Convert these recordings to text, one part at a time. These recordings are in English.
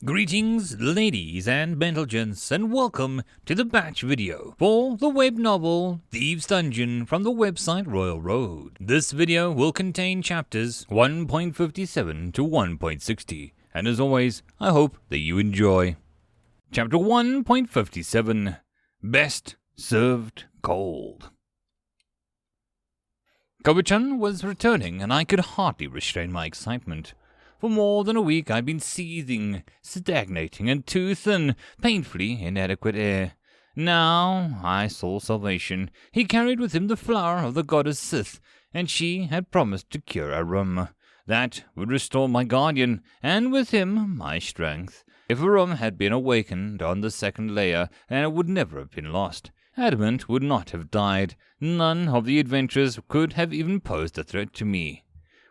Greetings, ladies and gents, and welcome to the batch video for the web novel Thieves Dungeon from the website Royal Road. This video will contain chapters 1.57 to 1.60, and as always, I hope that you enjoy. Chapter 1.57, Best Served Cold. Koba-chan was returning, and I could hardly restrain my excitement. For more than a week I'd been seething, stagnating, and too thin, painfully inadequate air. Now I saw salvation. He carried with him the flower of the goddess Sith, and she had promised to cure Oram. That would restore my guardian, and with him my strength. If Oram had been awakened on the second layer, and it would never have been lost. Adamant would not have died. None of the adventurers could have even posed a threat to me.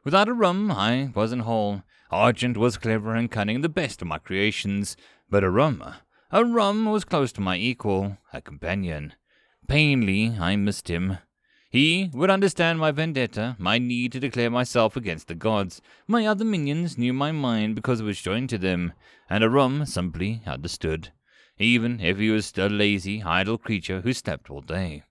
Without Oram, I wasn't whole. Argent was clever and cunning, the best of my creations, but Oram was close to my equal, a companion. Painfully, I missed him. He would understand my vendetta, my need to declare myself against the gods. My other minions knew my mind because I was joined to them, and Oram simply understood, even if he was a lazy, idle creature who slept all day.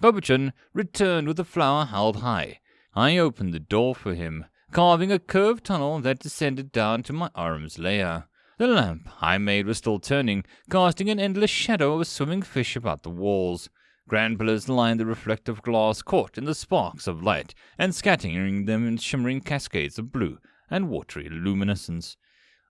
Koba-chan returned with the flower held high. I opened the door for him, carving a curved tunnel that descended down to my Oram's lair. The lamp I made was still turning, casting an endless shadow of a swimming fish about the walls. Grand pillars lined the reflective glass, caught in the sparks of light, and scattering them in shimmering cascades of blue and watery luminescence.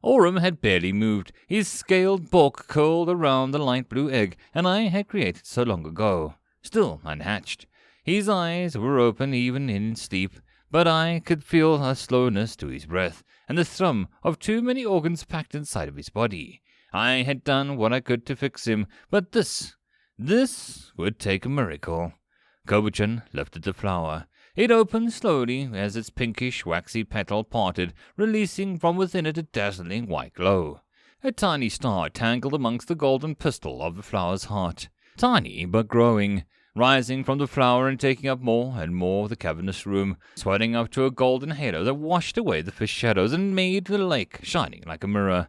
Oram had barely moved, his scaled bulk curled around the light blue egg, and I had created so long ago, still unhatched. His eyes were open even in sleep, but I could feel a slowness to his breath, and the thrum of too many organs packed inside of his body. I had done what I could to fix him, but this would take a miracle. Koba-chan lifted the flower. It opened slowly as its pinkish, waxy petal parted, releasing from within it a dazzling white glow. A tiny star tangled amongst the golden pistil of the flower's heart. Tiny, but growing. Rising from the flower and taking up more and more of the cavernous room, swelling up to a golden halo that washed away the fish shadows and made the lake shining like a mirror.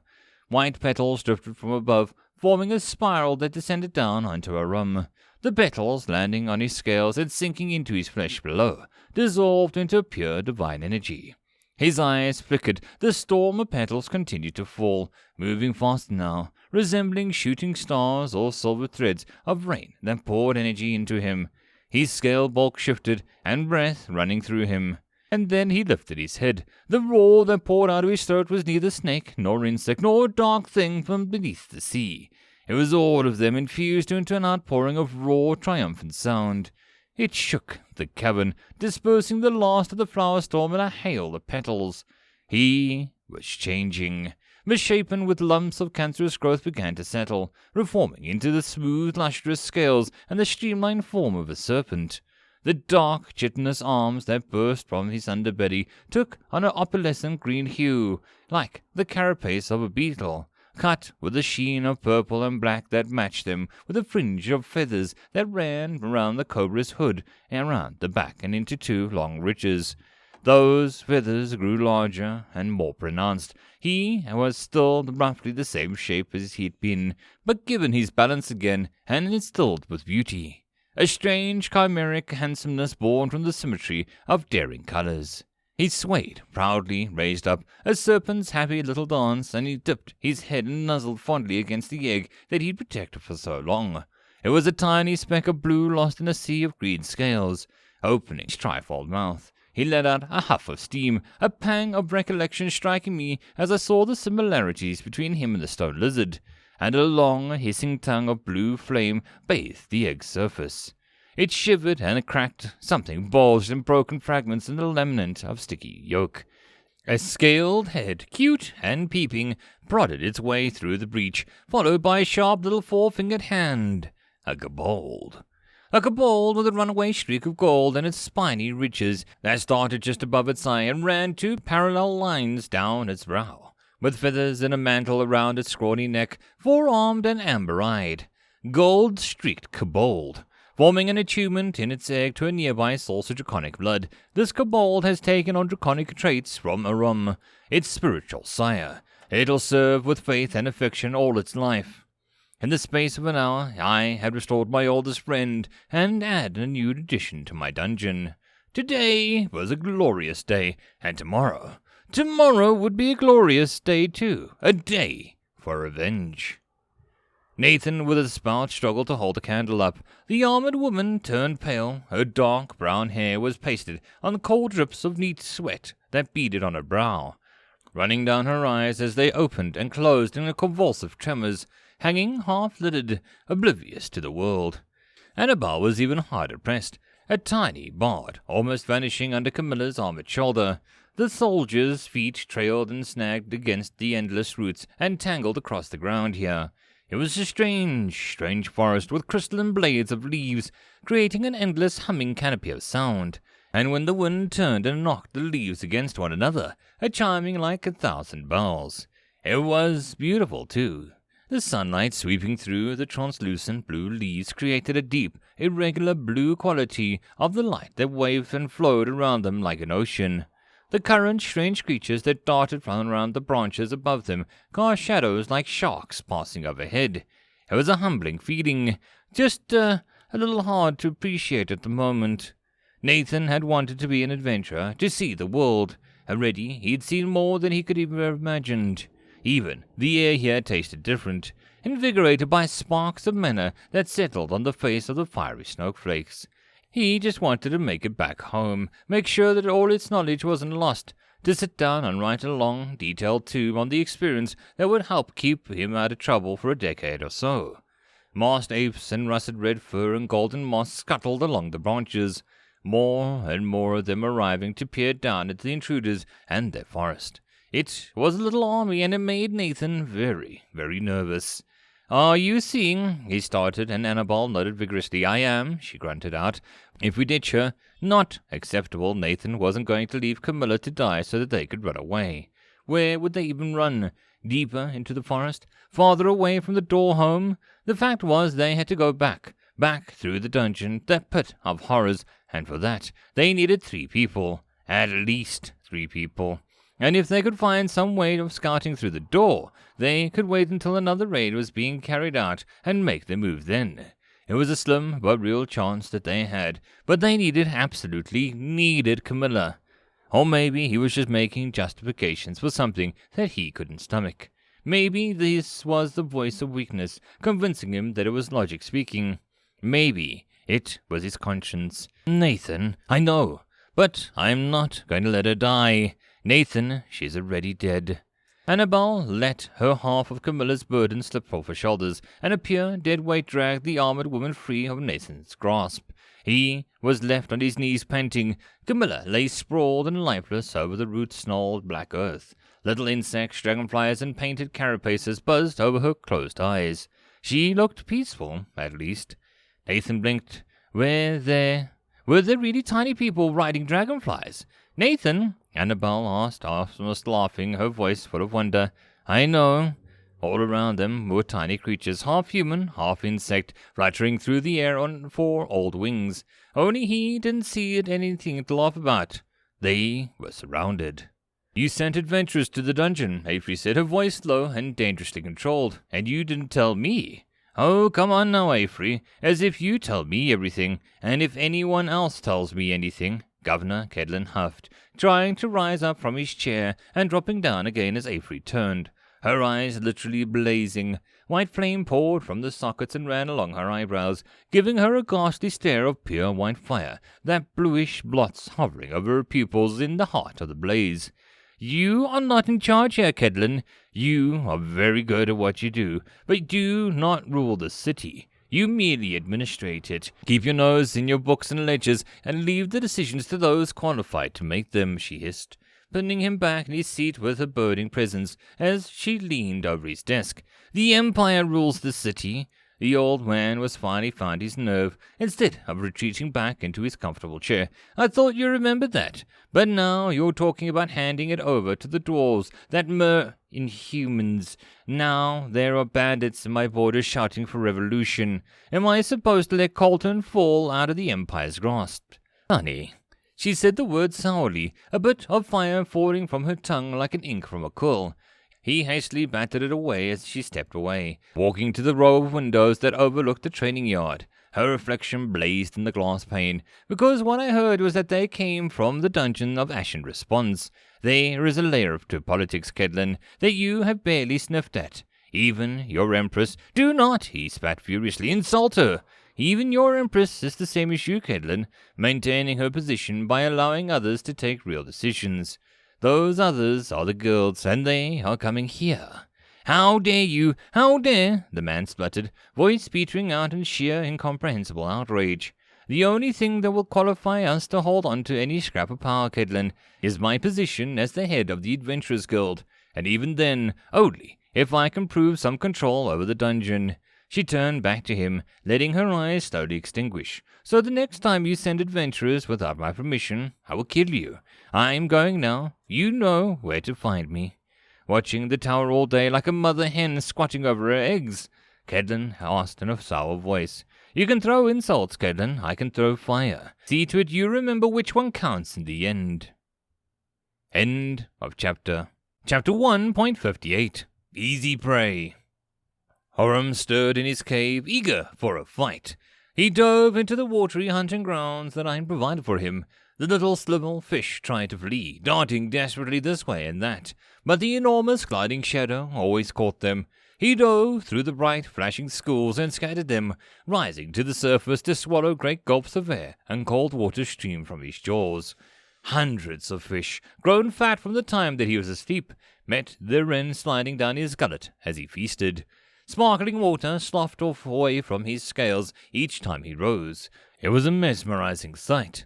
White petals drifted from above, forming a spiral that descended down onto Oram. The petals, landing on his scales and sinking into his flesh below, dissolved into pure divine energy. His eyes flickered. The storm of petals continued to fall, moving faster now, resembling shooting stars or silver threads of rain that poured energy into him. His scale bulk shifted, and breath running through him. And then he lifted his head. The roar that poured out of his throat was neither snake, nor insect, nor dark thing from beneath the sea. It was all of them infused into an outpouring of raw, triumphant sound. It shook the cavern, dispersing the last of the flower storm in a hail of petals. He was changing. Misshapen with lumps of cancerous growth began to settle, reforming into the smooth, lustrous scales and the streamlined form of a serpent. The dark, chitinous arms that burst from his underbelly took on an opalescent green hue, like the carapace of a beetle, cut with a sheen of purple and black that matched them with a fringe of feathers that ran around the cobra's hood and around the back and into two long ridges. Those feathers grew larger and more pronounced. He was still roughly the same shape as he'd been, but given his balance again and instilled with beauty. A strange chimeric handsomeness born from the symmetry of daring colors. He swayed, proudly raised up, a serpent's happy little dance, and he dipped his head and nuzzled fondly against the egg that he'd protected for so long. It was a tiny speck of blue lost in a sea of green scales. Opening his trifold mouth, he let out a huff of steam, a pang of recollection striking me as I saw the similarities between him and the stone lizard, and a long, hissing tongue of blue flame bathed the egg's surface. It shivered and cracked, something bulged in broken fragments in the remnant of sticky yolk. A scaled head, cute and peeping, prodded its way through the breach, followed by a sharp little four-fingered hand. A kobold. A kobold with a runaway streak of gold in its spiny ridges that started just above its eye and ran two parallel lines down its brow, with feathers in a mantle around its scrawny neck, four-armed and amber-eyed. Gold-streaked kobold. Forming an attunement in its egg to a nearby source of draconic blood, this kobold has taken on draconic traits from Oram, its spiritual sire. It'll serve with faith and affection all its life. In the space of an hour, I had restored my oldest friend and added a new addition to my dungeon. Today was a glorious day, and tomorrow would be a glorious day too, a day for revenge. Nathan, with a spout, struggled to hold the candle up. The armored woman turned pale. Her dark brown hair was pasted on the cold drips of neat sweat that beaded on her brow, running down her eyes as they opened and closed in a convulsive tremors, hanging half-lidded, oblivious to the world. Annabelle was even harder pressed, a tiny bard, almost vanishing under Camilla's armored shoulder. The soldier's feet trailed and snagged against the endless roots and tangled across the ground here. It was a strange forest with crystalline blades of leaves, creating an endless humming canopy of sound. And when the wind turned and knocked the leaves against one another, a chiming like 1,000 bells. It was beautiful, too. The sunlight sweeping through the translucent blue leaves created a deep, irregular blue quality of the light that waved and flowed around them like an ocean. The current, strange creatures that darted from around the branches above them cast shadows like sharks passing overhead. It was a humbling feeling, just a little hard to appreciate at the moment. Nathan had wanted to be an adventurer, to see the world. Already he'd seen more than he could even have imagined. Even the air here tasted different, invigorated by sparks of manna that settled on the face of the fiery snowflakes. He just wanted to make it back home, make sure that all its knowledge wasn't lost, to sit down and write a long, detailed tome on the experience that would help keep him out of trouble for a decade or so. Masked apes and russet red fur and golden moss scuttled along the branches, more and more of them arriving to peer down at the intruders and their forest. It was a little army, and it made Nathan very, very nervous. "Are you seeing?" he started, and Annabelle nodded vigorously. "I am," she grunted out. "If we ditch her, not acceptable. Nathan wasn't going to leave Camilla to die so that they could run away. Where would they even run? Deeper into the forest? Farther away from the door home? The fact was they had to go back through the dungeon, that pit of horrors, and for that they needed 3 people. At least 3 people. And if they could find some way of scouting through the door, they could wait until another raid was being carried out and make the move then. It was a slim but real chance that they had, but they absolutely needed Camilla. Or maybe he was just making justifications for something that he couldn't stomach. Maybe this was the voice of weakness, convincing him that it was logic speaking. Maybe it was his conscience. "Nathan, I know, but I'm not going to let her die. Nathan, she's already dead." Annabelle let her half of Camilla's burden slip off her shoulders, and a pure, dead weight dragged the armored woman free of Nathan's grasp. He was left on his knees panting. Camilla lay sprawled and lifeless over the root-snarled black earth. Little insects, dragonflies, and painted carapaces buzzed over her closed eyes. She looked peaceful, at least. Nathan blinked. Were there really tiny people riding dragonflies? "Nathan?" Annabelle asked, almost laughing, her voice full of wonder. "I know." All around them were tiny creatures, half human, half insect, fluttering through the air on 4 old wings. Only he didn't see it anything to laugh about. They were surrounded. "You sent adventurers to the dungeon," Avery said, her voice low and dangerously controlled. "And you didn't tell me." "Oh, come on now, Avery, as if you tell me everything, and if anyone else tells me anything." Governor Kedlin huffed, trying to rise up from his chair and dropping down again as Avery turned, her eyes literally blazing. White flame poured from the sockets and ran along her eyebrows, giving her a ghastly stare of pure white fire, that bluish blots hovering over her pupils in the heart of the blaze. "You are not in charge here, Kedlin. You are very good at what you do, but do not rule the city. You merely administrate it. Keep your nose in your books and ledgers, and leave the decisions to those qualified to make them," she hissed, pinning him back in his seat with her burning presence as she leaned over his desk. "The Empire rules the city." The old man was finally found his nerve, instead of retreating back into his comfortable chair. "I thought you remembered that. But now you're talking about handing it over to the dwarves, that Inhumans. Now there are bandits in my borders shouting for revolution. Am I supposed to let Colton fall out of the Empire's grasp?" "Honey," she said the word sourly, a bit of fire falling from her tongue like an ink from a quill. He hastily battered it away as she stepped away, walking to the row of windows that overlooked the training yard. Her reflection blazed in the glass pane, because what I heard was that they came from the dungeon of Ashen Response. There is a layer to politics, Kedlin, that you have barely sniffed at. Even your Empress— Do not, he spat furiously, insult her! Even your Empress is the same as you, Kedlin, maintaining her position by allowing others to take real decisions. Those others are the guilds, and they are coming here. How dare you? How dare? The man spluttered, voice petering out in sheer incomprehensible outrage. The only thing that will qualify us to hold on to any scrap of power, Kedlin, is my position as the head of the Adventurers Guild, and even then, only if I can prove some control over the dungeon. She turned back to him, letting her eyes slowly extinguish. So the next time you send adventurers without my permission, I will kill you. I am going now. You know where to find me. Watching the tower all day like a mother hen squatting over her eggs, Kedlin asked in a sour voice. You can throw insults, Kedlin. I can throw fire. See to it you remember which one counts in the end. End of chapter. Chapter 1.58. Easy prey. Oram stirred in his cave, eager for a fight. He dove into the watery hunting grounds that I had provided for him. The little sliver fish tried to flee, darting desperately this way and that, but the enormous gliding shadow always caught them. He dove through the bright, flashing schools and scattered them, rising to the surface to swallow great gulps of air, and cold water streamed from his jaws. Hundreds of fish, grown fat from the time that he was asleep, met their end sliding down his gullet as he feasted. Sparkling water sloughed off away from his scales each time he rose. It was a mesmerizing sight.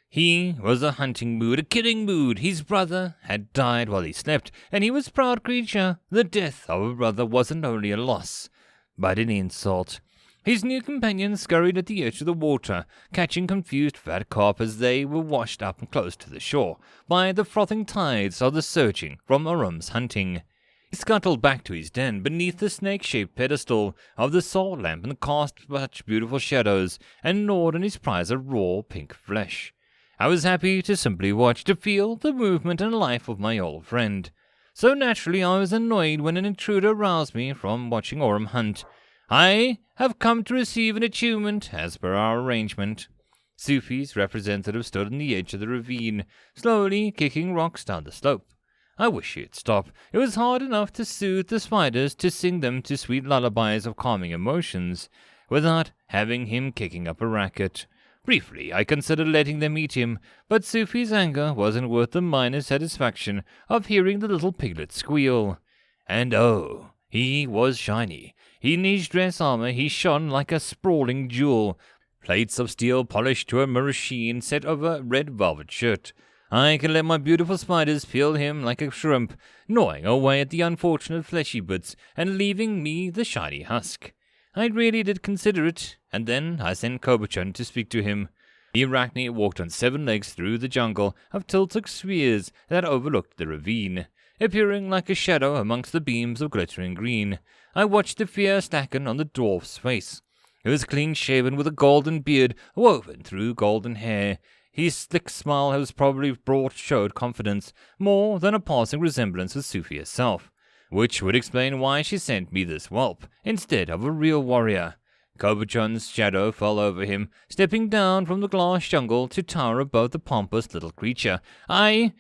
He was a hunting mood, a killing mood. His brother had died while he slept, and he was a proud creature. The death of a brother wasn't only a loss, but an insult. His new companions scurried at the edge of the water, catching confused fat carp as they were washed up close to the shore by the frothing tides of the surging from Oram's hunting. He scuttled back to his den beneath the snake-shaped pedestal of the salt lamp and cast such beautiful shadows and gnawed on his prize of raw pink flesh. I was happy to simply watch, to feel the movement and life of my old friend. So naturally I was annoyed when an intruder roused me from watching Oram hunt. I have come to receive an achievement as per our arrangement. Sufi's representative stood on the edge of the ravine, slowly kicking rocks down the slope. I wish he'd stop. It was hard enough to soothe the spiders, to sing them to sweet lullabies of calming emotions, without having him kicking up a racket. Briefly, I considered letting them eat him, but Sufi's anger wasn't worth the minor satisfaction of hearing the little piglet squeal. And oh, he was shiny. In his dress armor he shone like a sprawling jewel, plates of steel polished to a mirror sheen set over a red velvet shirt. I can let my beautiful spiders peel him like a shrimp, gnawing away at the unfortunate fleshy bits and leaving me the shiny husk. I really did consider it, and then I sent Kobuchun to speak to him. The arachne walked on 7 legs through the jungle of tilted spheres that overlooked the ravine, appearing like a shadow amongst the beams of glittering green. I watched the fear slacken on the dwarf's face. He was clean-shaven with a golden beard woven through golden hair. His slick smile was probably showed confidence, more than a passing resemblance with Sufi herself, which would explain why she sent me this whelp, instead of a real warrior. Kobuchun's shadow fell over him, stepping down from the glass jungle to tower above the pompous little creature. I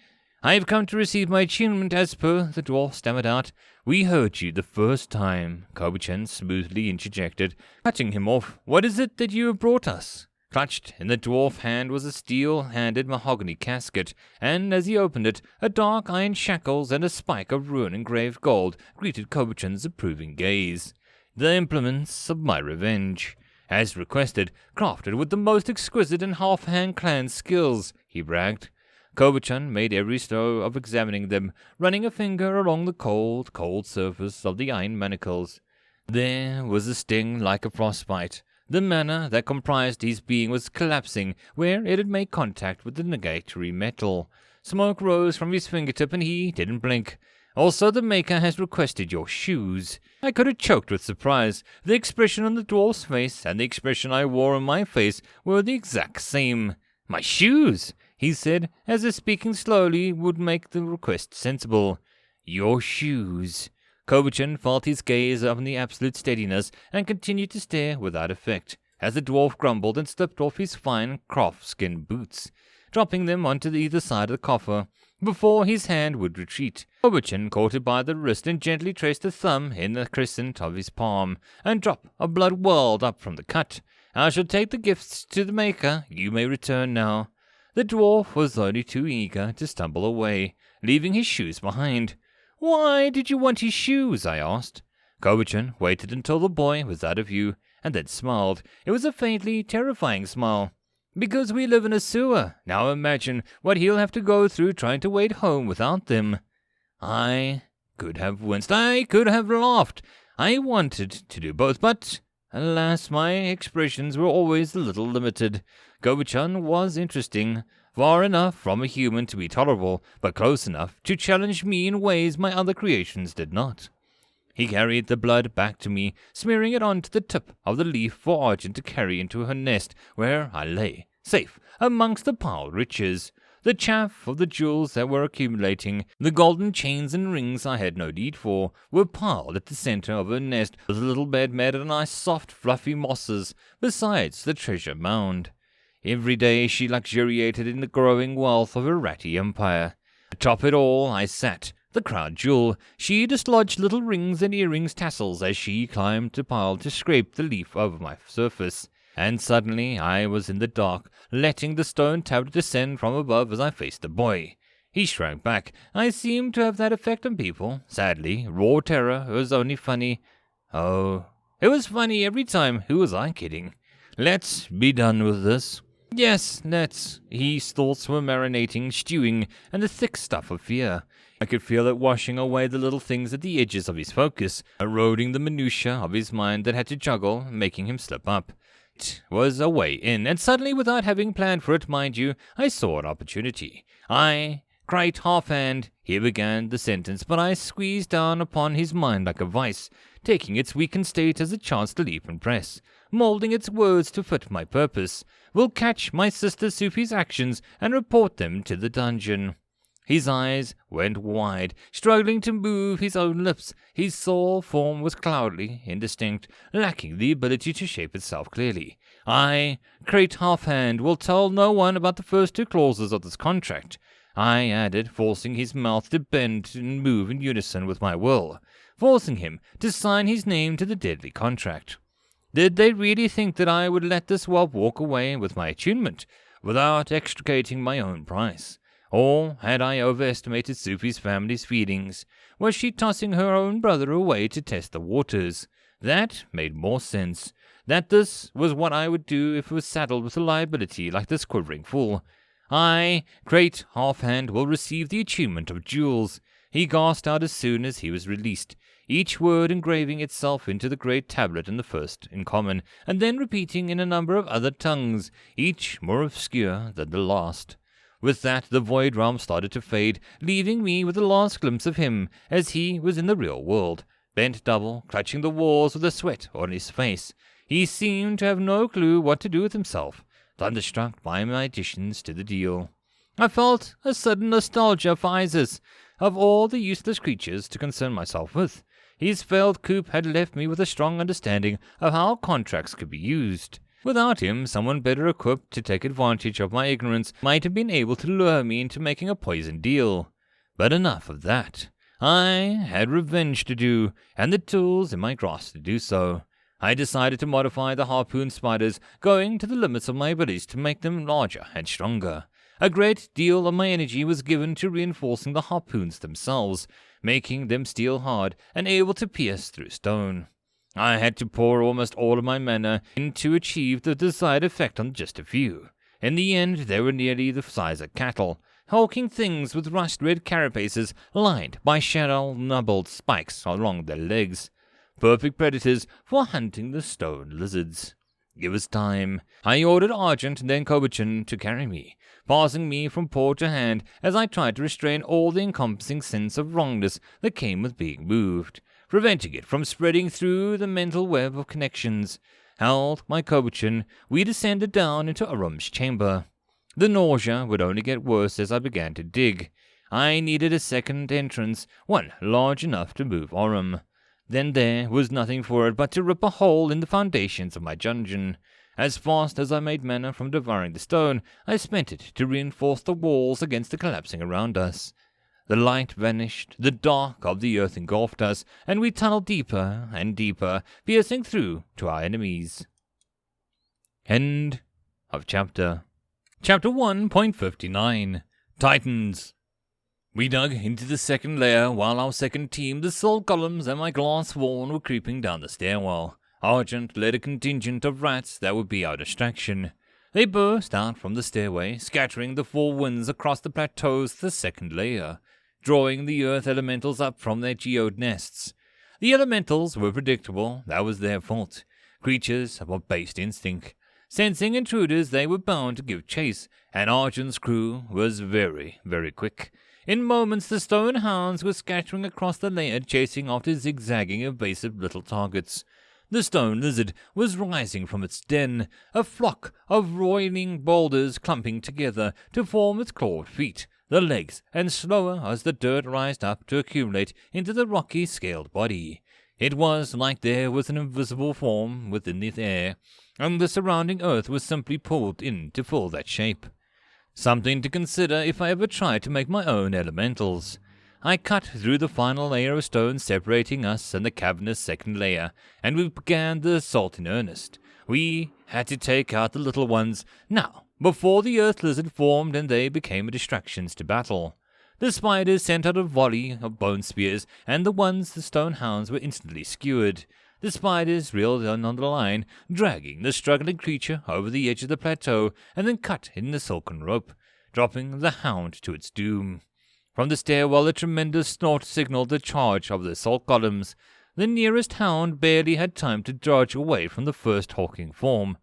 have come to receive my achievement as per, the dwarf stammered out. We heard you the first time, Kobuchun smoothly interjected, cutting him off. What is it that you have brought us? Clutched in the dwarf hand was a steel-handed mahogany casket, and as he opened it, a dark iron shackles and a spike of rune-engraved gold greeted Kobuchun's approving gaze. The implements of my revenge, as requested, crafted with the most exquisite and half-hand clan skills, he bragged. Kobuchun made every show of examining them, running a finger along the cold, cold surface of the iron manacles. There was a sting like a frostbite. The mana that comprised his being was collapsing where it had made contact with the negatory metal. Smoke rose from his fingertip and he didn't blink. Also, the Maker has requested your shoes. I could have choked with surprise. The expression on the dwarf's face and the expression I wore on my face were the exact same. My shoes, he said, as if speaking slowly would make the request sensible. Your shoes. Kobuchin felt his gaze on the absolute steadiness and continued to stare without effect, as the dwarf grumbled and slipped off his fine calfskin boots, dropping them onto either side of the coffer, before his hand would retreat. Kobuchin caught it by the wrist and gently traced the thumb in the crescent of his palm, and drop of blood welled up from the cut. I shall take the gifts to the maker. You may return now. The dwarf was only too eager to stumble away, leaving his shoes behind. Why did you want his shoes? I asked. Kobuchin waited until the boy was out of view, and then smiled. It was a faintly terrifying smile. Because we live in a sewer. Now imagine what he'll have to go through trying to wait home without them. I could have winced. I could have laughed. I wanted to do both, but alas, my expressions were always a little limited. Kobuchin was interesting, far enough from a human to be tolerable, but close enough to challenge me in ways my other creations did not. He carried the blood back to me, smearing it onto the tip of the leaf for Argent to carry into her nest, where I lay, safe amongst the piled riches. The chaff of the jewels that were accumulating, the golden chains and rings I had no need for, were piled at the center of her nest, with a little bed made of nice soft fluffy mosses, besides the treasure mound. Every day she luxuriated in the growing wealth of her ratty empire. Atop it all I sat, the crown jewel. She dislodged little rings and earrings tassels as she climbed the pile to scrape the leaf over my surface. And suddenly I was in the dark, letting the stone tablet descend from above as I faced the boy. He shrank back. I seemed to have that effect on people. Sadly, raw terror was only funny. Oh, it was funny every time. Who was I kidding? Let's be done with this. Yes, let's. His thoughts were marinating, stewing, and the thick stuff of fear. I could feel it washing away the little things at the edges of his focus, eroding the minutiae of his mind that had to juggle, making him slip up. It was a way in, and suddenly, without having planned for it, mind you, I saw an opportunity. I cried half-hand. Here began the sentence, but I squeezed down upon his mind like a vice, taking its weakened state as a chance to leap and press, moulding its words to fit my purpose. Will catch my sister Sufi's actions and report them to the dungeon. His eyes went wide, struggling to move his own lips. His sole form was cloudily indistinct, lacking the ability to shape itself clearly. I, Crate Half-Hand, will tell no one about the first two clauses of this contract, I added, forcing his mouth to bend and move in unison with my will, forcing him to sign his name to the deadly contract. Did they really think that I would let this whelp walk away with my attunement, without extricating my own price? Or had I overestimated Sufi's family's feelings? Was she tossing her own brother away to test the waters? That made more sense. That this was what I would do if it was saddled with a liability like this quivering fool. I, Great Half-Hand, will receive the attunement of jewels. He gasped out as soon as he was released, each word engraving itself into the great tablet in the first in common, and then repeating in a number of other tongues, each more obscure than the last. With that, the void realm started to fade, leaving me with a last glimpse of him as he was in the real world, bent double, clutching the walls with the sweat on his face. He seemed to have no clue what to do with himself, thunderstruck by my additions to the deal. I felt a sudden nostalgia for Isis, of all the useless creatures to concern myself with. His failed coup had left me with a strong understanding of how contracts could be used. Without him, someone better equipped to take advantage of my ignorance might have been able to lure me into making a poison deal. But enough of that. I had revenge to do, and the tools in my grasp to do so. I decided to modify the harpoon spiders, going to the limits of my abilities to make them larger and stronger. A great deal of my energy was given to reinforcing the harpoons themselves, making them steel hard and able to pierce through stone. I had to pour almost all of my mana in to achieve the desired effect on just a few. In the end, they were nearly the size of cattle, hulking things with rust-red carapaces lined by shell-nubbled spikes along their legs. Perfect predators for hunting the stone lizards. It was time. I ordered Argent and then Kobuchin to carry me, passing me from paw to hand as I tried to restrain all the encompassing sense of wrongness that came with being moved, preventing it from spreading through the mental web of connections. Held by Kobuchin, we descended down into Oram's chamber. The nausea would only get worse as I began to dig. I needed a second entrance, one large enough to move Oram. Then there was nothing for it but to rip a hole in the foundations of my dungeon. As fast as I made mana from devouring the stone, I spent it to reinforce the walls against the collapsing around us. The light vanished, the dark of the earth engulfed us, and we tunneled deeper and deeper, piercing through to our enemies. End of chapter. Chapter 1.59 Titans. We dug into the second layer while our second team, the soul golems and my glass sworn, were creeping down the stairwell. Argent led a contingent of rats that would be our distraction. They burst out from the stairway, scattering the four winds across the plateaus to the second layer, drawing the earth elementals up from their geode nests. The elementals were predictable, that was their fault. Creatures of based instinct. Sensing intruders, they were bound to give chase, and Argent's crew was very, very quick. In moments, the stone hounds were scattering across the layer, chasing after zigzagging, evasive little targets. The stone lizard was rising from its den, a flock of roiling boulders clumping together to form its clawed feet, the legs, and slower as the dirt rised up to accumulate into the rocky, scaled body. It was like there was an invisible form within the air, and the surrounding earth was simply pulled in to fill that shape. Something to consider if I ever tried to make my own elementals. I cut through the final layer of stone separating us and the cavernous second layer, and we began the assault in earnest. We had to take out the little ones now, before the earth lizard formed and they became distractions to battle. The spiders sent out a volley of bone spears, and the stone hounds were instantly skewered. The spiders reeled on the line, dragging the struggling creature over the edge of the plateau, and then cut in the silken rope, dropping the hound to its doom. From the stairwell a tremendous snort signaled the charge of the assault golems. The nearest hound barely had time to dodge away from the first hulking form.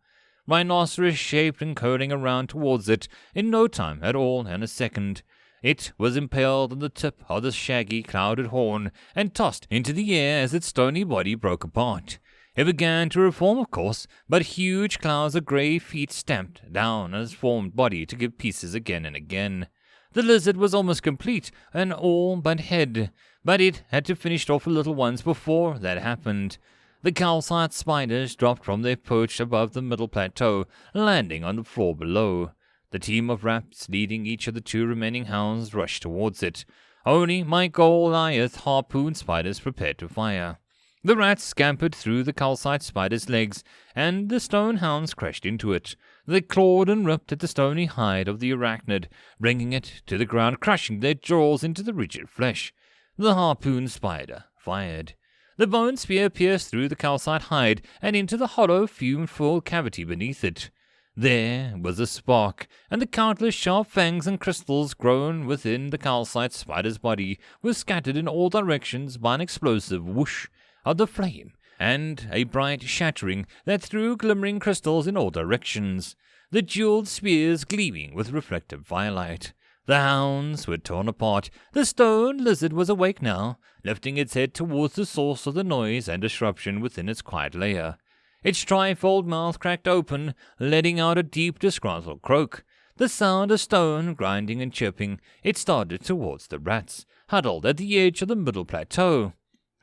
Rhinoceros-shaped and curling around towards it in no time at all and a second. It was impaled on the tip of the shaggy, clouded horn and tossed into the air as its stony body broke apart. It began to reform, of course, but huge clouds of grey feet stamped down on its formed body to give pieces again and again. The lizard was almost complete, and all but head, but it had to finish off the little ones before that happened. The calcite spiders dropped from their perch above the middle plateau, landing on the floor below. The team of rats leading each of the two remaining hounds rushed towards it. Only my Goliath harpoon spiders prepared to fire. The rats scampered through the calcite spider's legs, and the stone hounds crashed into it. They clawed and ripped at the stony hide of the arachnid, bringing it to the ground, crushing their jaws into the rigid flesh. The harpoon spider fired. The bone spear pierced through the calcite hide and into the hollow, fume-filled cavity beneath it. There was a spark, and the countless sharp fangs and crystals grown within the calcite spider's body were scattered in all directions by an explosive whoosh of the flame, and a bright shattering that threw glimmering crystals in all directions, the jeweled spears gleaming with reflective firelight. The hounds were torn apart. The stone lizard was awake now, lifting its head towards the source of the noise and disruption within its quiet lair. Its trifold mouth cracked open, letting out a deep, disgruntled croak. The sound of stone grinding and chipping, it started towards the rats, huddled at the edge of the middle plateau.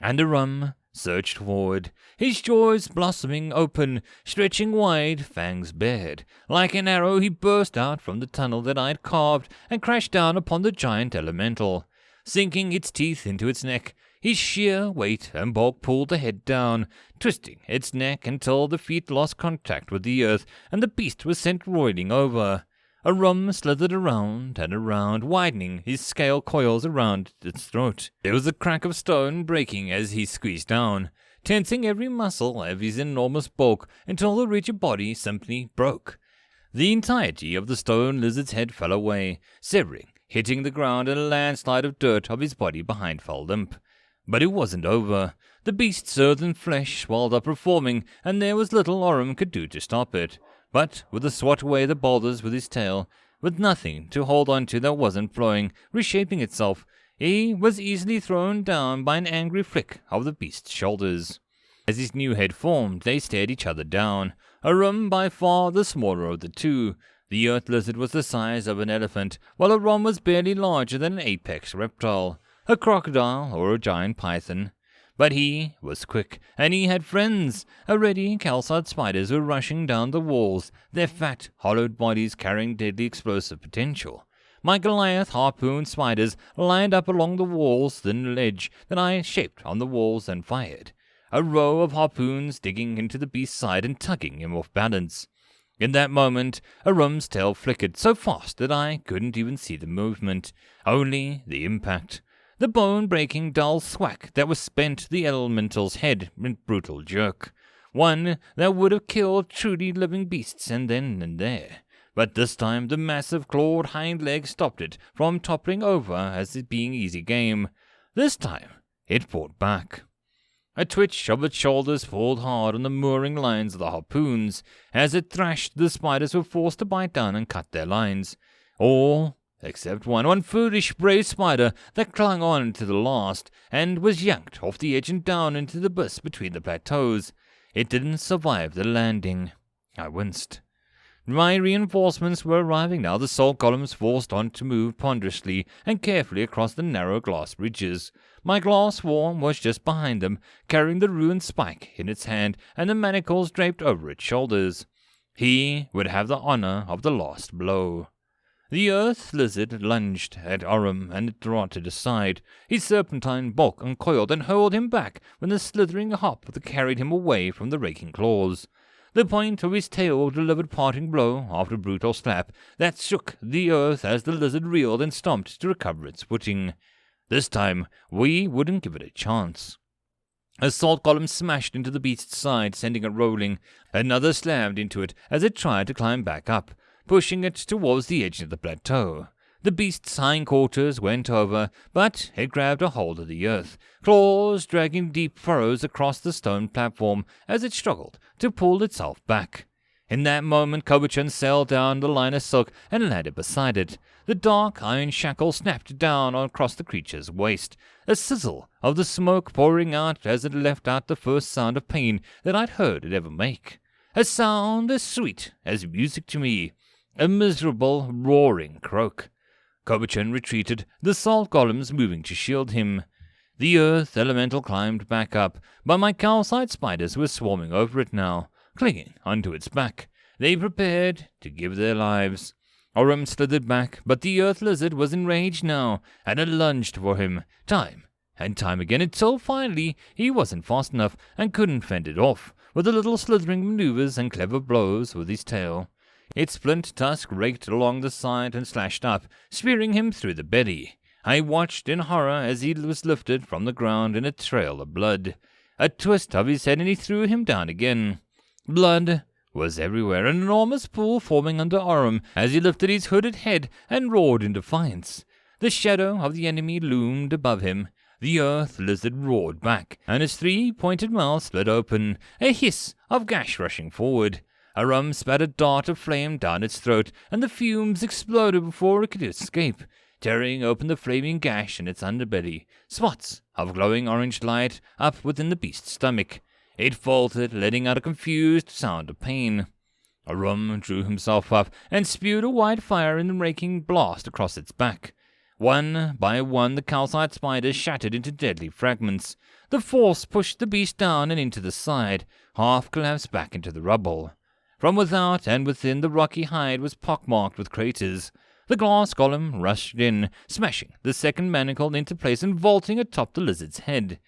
And Oram surged forward, his jaws blossoming open, stretching wide, fangs bared. Like an arrow he burst out from the tunnel that I had carved and crashed down upon the giant elemental. Sinking its teeth into its neck, his sheer weight and bulk pulled the head down, twisting its neck until the feet lost contact with the earth and the beast was sent roiling over. Oram slithered around and around, widening his scale coils around its throat. There was a crack of stone breaking as he squeezed down, tensing every muscle of his enormous bulk until the rigid body simply broke. The entirety of the stone lizard's head fell away, severing, hitting the ground, and a landslide of dirt of his body behind fell limp. But it wasn't over. The beast's earthen flesh swelled up reforming, and there was little Oram could do to stop it. But with a swat away the boulders with his tail, with nothing to hold on to that wasn't flowing, reshaping itself, he was easily thrown down by an angry flick of the beast's shoulders. As his new head formed, they stared each other down. Oram by far the smaller of the two. The earth lizard was the size of an elephant, while Oram was barely larger than an apex reptile, a crocodile or a giant python. But he was quick, and he had friends. Already calcite spiders were rushing down the walls, their fat, hollowed bodies carrying deadly explosive potential. My Goliath harpoon spiders lined up along the wall's thin ledge that I shaped on the walls and fired, a row of harpoons digging into the beast's side and tugging him off balance. In that moment, Oram's tail flickered so fast that I couldn't even see the movement, only the impact. The bone-breaking dull thwack that was spent the elemental's head in brutal jerk. One that would have killed truly living beasts and then and there. But this time the massive clawed hind leg stopped it from toppling over as it being easy game. This time it fought back. A twitch of its shoulders pulled hard on the mooring lines of the harpoons. As it thrashed, the spiders were forced to bite down and cut their lines. All except one foolish brave spider that clung on to the last and was yanked off the edge and down into the abyss between the plateaus. It didn't survive the landing. I winced. My reinforcements were arriving now, the salt columns forced on to move ponderously and carefully across the narrow glass bridges. My glass swarm was just behind them, carrying the ruined spike in its hand and the manacles draped over its shoulders. He would have the honor of the last blow. The earth lizard lunged at Oram and it darted aside. His serpentine bulk uncoiled and hurled him back when the slithering hop carried him away from the raking claws. The point of his tail delivered parting blow after brutal slap that shook the earth as the lizard reeled and stomped to recover its footing. This time we wouldn't give it a chance. A salt column smashed into the beast's side, sending it rolling. Another slammed into it as it tried to climb back up, pushing it towards the edge of the plateau. The beast's hindquarters went over, but it grabbed a hold of the earth, claws dragging deep furrows across the stone platform as it struggled to pull itself back. In that moment, Kobachan sailed down the line of silk and landed beside it. The dark iron shackle snapped down across the creature's waist, a sizzle of the smoke pouring out as it left out the first sound of pain that I'd heard it ever make. A sound as sweet as music to me, a miserable, roaring croak. Kobachan retreated, the salt golems moving to shield him. The earth elemental climbed back up, but my calcite spiders were swarming over it now, clinging onto its back. They prepared to give their lives. Oram slithered back, but the earth lizard was enraged now, and it lunged for him, time and time again, until finally he wasn't fast enough and couldn't fend it off, with the little slithering maneuvers and clever blows with his tail. Its flint tusk raked along the side and slashed up, spearing him through the belly. I watched in horror as he was lifted from the ground in a trail of blood. A twist of his head and he threw him down again. Blood was everywhere, an enormous pool forming under Oram as he lifted his hooded head and roared in defiance. The shadow of the enemy loomed above him. The earth lizard roared back, and his three-pointed mouth split open, a hiss of gash rushing forward. Oram spat a dart of flame down its throat, and the fumes exploded before it could escape, tearing open the flaming gash in its underbelly, spots of glowing orange light up within the beast's stomach. It faltered, letting out a confused sound of pain. Oram drew himself up and spewed a white fire in the raking blast across its back. One by one, the calcite spiders shattered into deadly fragments. The force pushed the beast down and into the side, half collapsed back into the rubble. From without and within, the rocky hide was pockmarked with craters. The glass golem rushed in, smashing the second manacle into place and vaulting atop the lizard's head.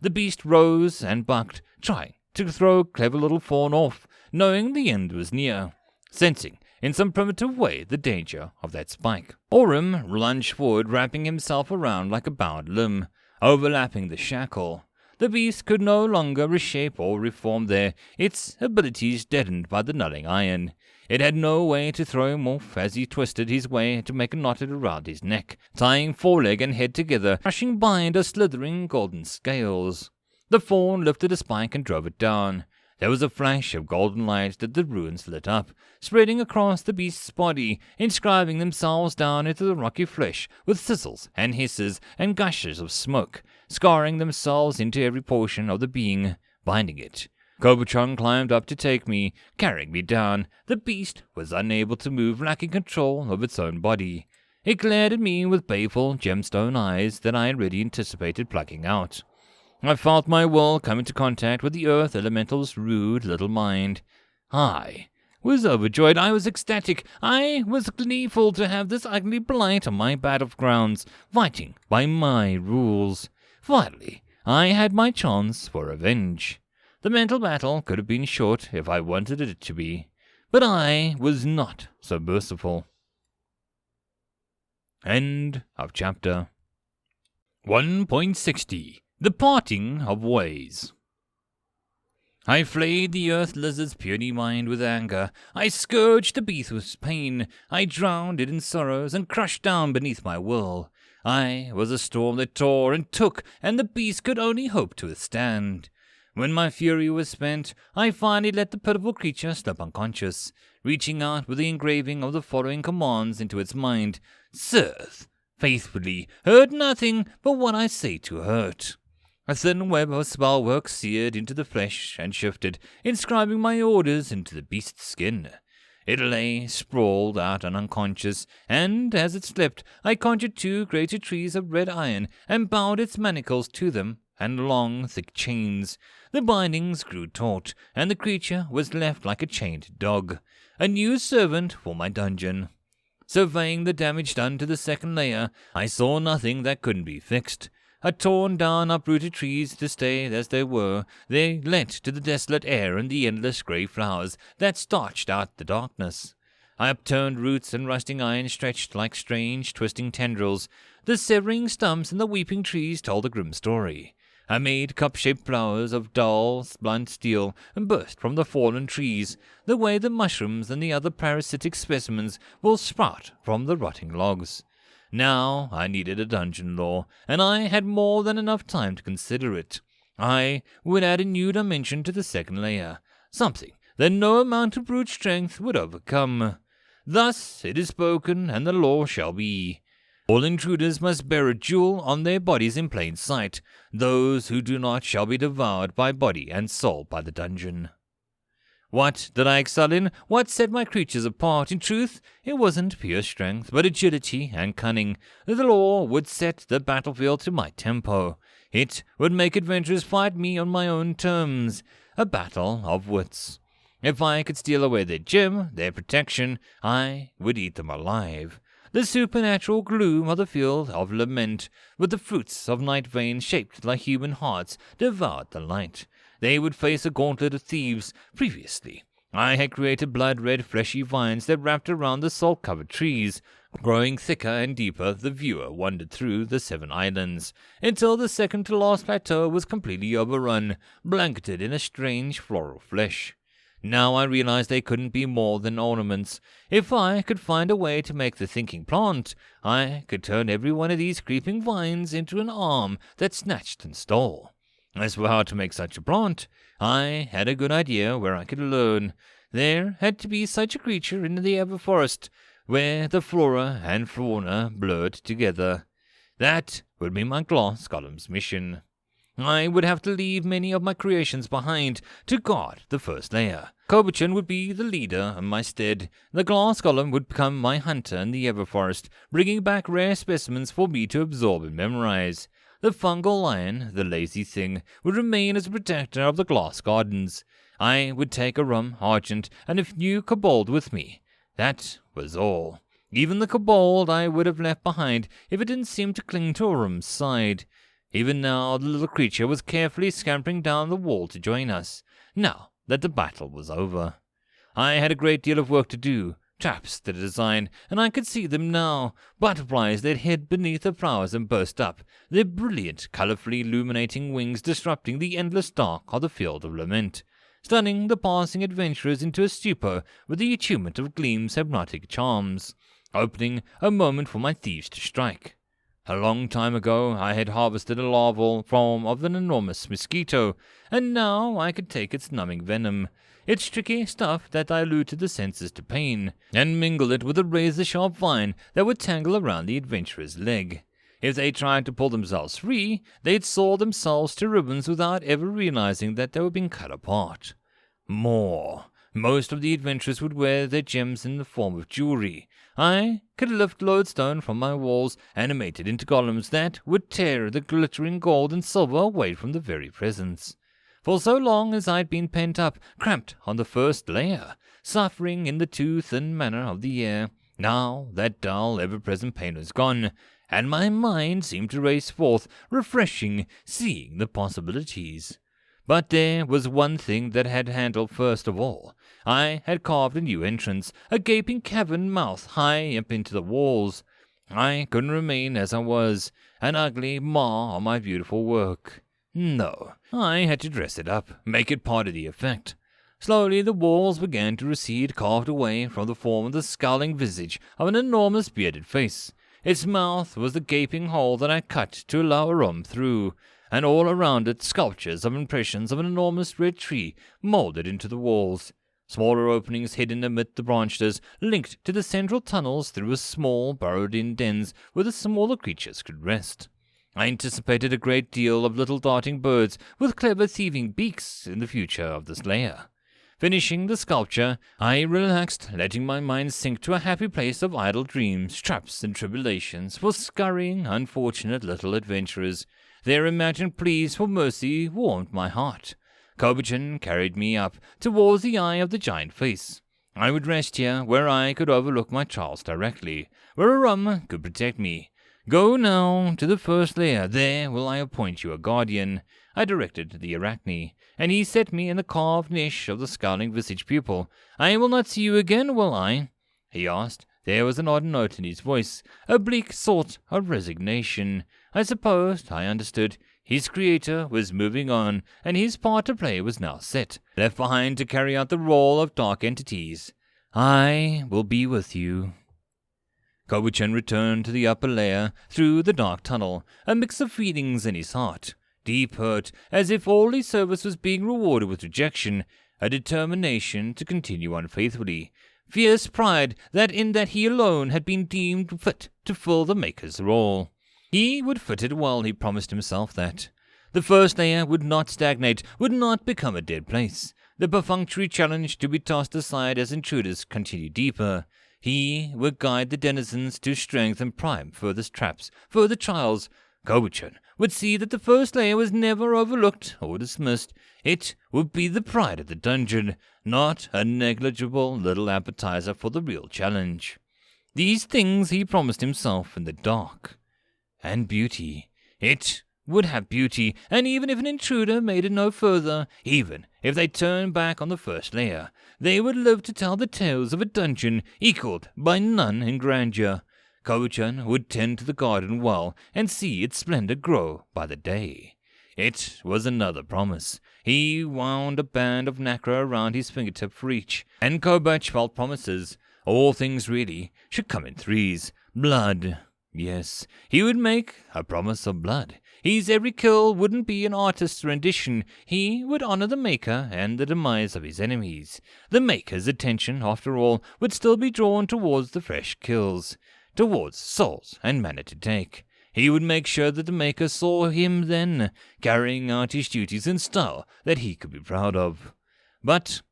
The beast rose and bucked, trying to throw clever little fawn off, knowing the end was near, sensing in some primitive way the danger of that spike. Oram lunged forward, wrapping himself around like a bound limb, overlapping the shackle. The beast could no longer reshape or reform there, its abilities deadened by the nulling iron. It had no way to throw him off as he twisted his way to make a knot around his neck, tying foreleg and head together, crushing bind of slithering golden scales. The fawn lifted a spike and drove it down. There was a flash of golden light that the ruins lit up, spreading across the beast's body, inscribing themselves down into the rocky flesh with sizzles and hisses and gushes of smoke, scarring themselves into every portion of the being, binding it. Kobuchon climbed up to take me, carrying me down. The beast was unable to move, lacking control of its own body. It glared at me with baleful gemstone eyes that I had already anticipated plucking out. I felt my will come into contact with the earth elemental's rude little mind. I was overjoyed. I was ecstatic. I was gleeful to have this ugly blight on my battlegrounds, fighting by my rules. Finally, I had my chance for revenge. The mental battle could have been short if I wanted it to be, but I was not so merciful. End of chapter. 1.60 The Parting of Ways. I flayed the earth lizard's puny mind with anger. I scourged the beast with pain. I drowned it in sorrows and crushed down beneath my will. I was a storm that tore and took, and the beast could only hope to withstand. When my fury was spent, I finally let the pitiful creature slip unconscious, reaching out with the engraving of the following commands into its mind. Serve faithfully, hurt nothing but what I say to hurt. A thin web of spellwork seared into the flesh and shifted, inscribing my orders into the beast's skin. It lay sprawled out and unconscious, and as it slept, I conjured 2 greater trees of red iron and bound its manacles to them, and long, thick chains. The bindings grew taut, and the creature was left like a chained dog, a new servant for my dungeon. Surveying the damage done to the second layer, I saw nothing that couldn't be fixed. I torn down uprooted trees to stay as they were. They lent to the desolate air and the endless grey flowers that starched out the darkness. I upturned roots and rusting iron stretched like strange, twisting tendrils. The severing stumps and the weeping trees told a grim story. I made cup-shaped flowers of dull, blunt steel and burst from the fallen trees, the way the mushrooms and the other parasitic specimens will sprout from the rotting logs. Now I needed a dungeon lore, and I had more than enough time to consider it. I would add a new dimension to the second layer, something that no amount of brute strength would overcome. Thus it is spoken, and the law shall be. All intruders must bear a jewel on their bodies in plain sight. Those who do not shall be devoured by body and soul by the dungeon. What did I excel in? What set my creatures apart? In truth, it wasn't pure strength, but agility and cunning. The law would set the battlefield to my tempo. It would make adventurers fight me on my own terms. A battle of wits. If I could steal away their gem, their protection, I would eat them alive. The supernatural gloom of the field of lament, with the fruits of night veins shaped like human hearts, devoured the light. They would face a gauntlet of thieves. Previously, I had created blood-red fleshy vines that wrapped around the salt-covered trees. Growing thicker and deeper, the viewer wandered through the 7 islands, until the second-to-last plateau was completely overrun, blanketed in a strange floral flesh. Now I realized they couldn't be more than ornaments. If I could find a way to make the thinking plant, I could turn every one of these creeping vines into an arm that snatched and stole. As for how to make such a plant, I had a good idea where I could learn. There had to be such a creature in the Everforest, where the flora and fauna blurred together. That would be my glass golem's mission. I would have to leave many of my creations behind to guard the first layer. Kobuchon would be the leader in my stead. The glass golem would become my hunter in the Everforest, bringing back rare specimens for me to absorb and memorize. The fungal lion, the lazy thing, would remain as a protector of the glass gardens. I would take Oram, Argent, and a few kobold with me. That was all. Even the kobold I would have left behind if it didn't seem to cling to Oram's side. Even now the little creature was carefully scampering down the wall to join us, now that the battle was over. I had a great deal of work to do, traps to design, and I could see them now, butterflies that hid beneath the flowers and burst up, their brilliant, colourfully illuminating wings disrupting the endless dark of the field of lament, stunning the passing adventurers into a stupor with the attunement of Gleam's hypnotic charms, opening a moment for my thieves to strike. A long time ago I had harvested a larval form of an enormous mosquito, and now I could take its numbing venom, its tricky stuff that diluted the senses to pain, and mingle it with a razor-sharp vine that would tangle around the adventurer's leg. If they tried to pull themselves free, they'd saw themselves to ribbons without ever realizing that they were being cut apart. more. Most of the adventurers would wear their gems in the form of jewelry. I could lift lodestone from my walls, animated into golems that would tear the glittering gold and silver away from the very presence. For so long as I'd been pent up, cramped on the first layer, suffering in the too thin manner of the air, now that dull, ever-present pain was gone, and my mind seemed to race forth, refreshing, seeing the possibilities. But there was one thing that I had handled first of all. I had carved a new entrance, a gaping cavern mouth high up into the walls. I couldn't remain as I was, an ugly mar on my beautiful work. No, I had to dress it up, make it part of the effect. Slowly the walls began to recede, carved away from the form of the scowling visage of an enormous bearded face. Its mouth was the gaping hole that I cut to allow Oram through, and all around it sculptures of impressions of an enormous red tree molded into the walls. Smaller openings hidden amid the branches linked to the central tunnels through a small, burrowed-in dens where the smaller creatures could rest. I anticipated a great deal of little darting birds with clever thieving beaks in the future of this lair. Finishing the sculpture, I relaxed, letting my mind sink to a happy place of idle dreams, traps, and tribulations for scurrying, unfortunate little adventurers. Their imagined pleas for mercy warmed my heart. Kobachan carried me up towards the eye of the giant face. I would rest here, where I could overlook my trials directly, where Oram could protect me. Go now to the first lair, there will I appoint you a guardian. I directed the Arachne, and he set me in the carved niche of the scowling visage pupil. I will not see you again, will I? He asked. There was an odd note in his voice, a bleak sort of resignation. I supposed I understood. His creator was moving on, and his part to play was now set, left behind to carry out the role of dark entities. I will be with you. Kobachan returned to the upper layer through the dark tunnel, a mix of feelings in his heart. Deep hurt, as if all his service was being rewarded with rejection, a determination to continue unfaithfully, fierce pride that he alone had been deemed fit to fill the Maker's role. He would fit it well, he promised himself that. The first layer would not stagnate, would not become a dead place. The perfunctory challenge to be tossed aside as intruders continued deeper. He would guide the denizens to strength and prime further traps, further trials. Kobachan would see that the first layer was never overlooked or dismissed. It would be the pride of the dungeon, not a negligible little appetizer for the real challenge. These things he promised himself in the dark. And beauty. It would have beauty, and even if an intruder made it no further, even if they turned back on the first layer, they would live to tell the tales of a dungeon equaled by none in grandeur. Kobachan would tend to the garden well and see its splendor grow by the day. It was another promise. He wound a band of nacre around his fingertip for each, and Kobach felt promises. All things really should come in threes. Blood. Yes, he would make a promise of blood. His every kill wouldn't be an artist's rendition. He would honor the Maker and the demise of his enemies. The Maker's attention, after all, would still be drawn towards the fresh kills, towards souls and mana to take. He would make sure that the Maker saw him then, carrying out his duties in style that he could be proud of. But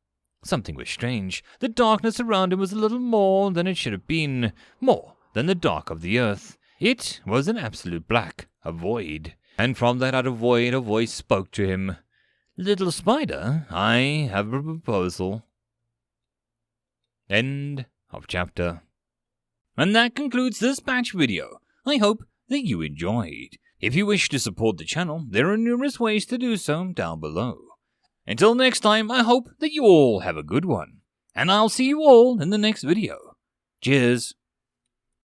something was strange. The darkness around him was a little more than it should have been, more than the dark of the earth. It was an absolute black, a void. And from that utter void a voice spoke to him. Little spider, I have a proposal. End of chapter. And that concludes this patch video. I hope that you enjoyed. If you wish to support the channel, there are numerous ways to do so down below. Until next time, I hope that you all have a good one. And I'll see you all in the next video. Cheers.